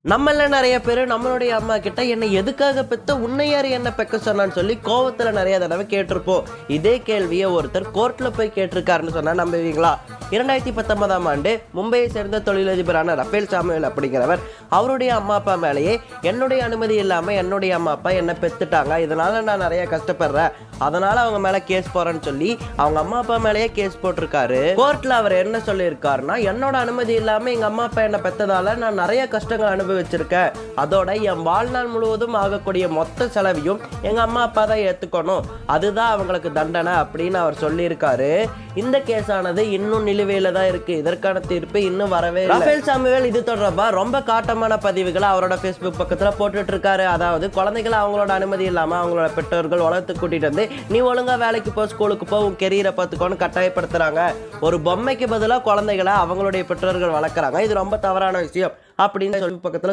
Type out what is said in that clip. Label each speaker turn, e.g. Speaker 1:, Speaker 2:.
Speaker 1: நம்மள நிறைய பேர் நம்மளுடைய அம்மா கிட்ட என்னை எதுக்காக பெத்த உன்னை யார் என்ன பெக்க சொன்னான்னு சொல்லி கோவத்துல நிறைய தடவை கேட்டிருப்போம். இதே கேள்வியை ஒருத்தர் கோர்ட்ல போய் கேட்டிருக்காருன்னு சொன்னா நம்புவீங்களா? 2019ஆம் ஆண்டு மும்பையை சேர்ந்த தொழிலதிபரான ரஃபேல் சாமுவேல் அப்படிங்கிறவர் அவருடைய அம்மா அப்பா மேலேயே என்னுடைய அனுமதி இல்லாம என்னுடைய அம்மா அப்பா என்ன பெத்துட்டாங்க, இதனால நான் நிறைய கஷ்டப்படுறேன், அதனால அவங்க மேல கேஸ் போறேன்னு சொல்லி அவங்க அம்மா அப்பா மேலேயே கேஸ் போட்டிருக்காரு. கோர்ட்ல அவர் என்ன சொல்லியிருக்காருன்னா, என்னோட அனுமதி இல்லாம எங்க அம்மா அப்பா என்ன பெத்ததால நான் நிறைய கஷ்டங்கள் அனுபவிச்சிருக்கேன், அதோட என் வாழ்நாள் முழுவதும் ஆகக்கூடிய மொத்த செலவையும் எங்க அம்மா அப்பா தான் ஏத்துக்கணும், அதுதான் அவங்களுக்கு தண்டனை அப்படின்னு அவர் சொல்லியிருக்காரு. இந்த கேஸானது இன்னும் நிலுவையில தான் இருக்கு. இதற்கான தீர்ப்பு இன்னும் வரவே இல்லை. ரஃபேல் சாமுவேல் இது தொடர்பா ரொம்ப காட்டமான பதிவுகளை அவரோட Facebook பக்கத்துல போட்டுட்டு இருக்காரு. அதாவது குழந்தைகளை அவங்களோட அனுமதி இல்லாம அவங்களோட பெற்றோர்கள் உலகத்துக்கு கூட்டிட்டு வந்து நீ ஒழுங்கா வேலைக்கு போ, ஸ்கூலுக்கு போ, உன் கெரியரை பார்த்துக்கோன்னு கட்டாயப்படுத்துறாங்க. ஒரு பொம்மைக்கு பதிலாக குழந்தைகளை அவங்களுடைய பெற்றோர்கள் வளர்க்குறாங்க. இது ரொம்ப தவறான விஷயம் அப்படின்னு பக்கத்துல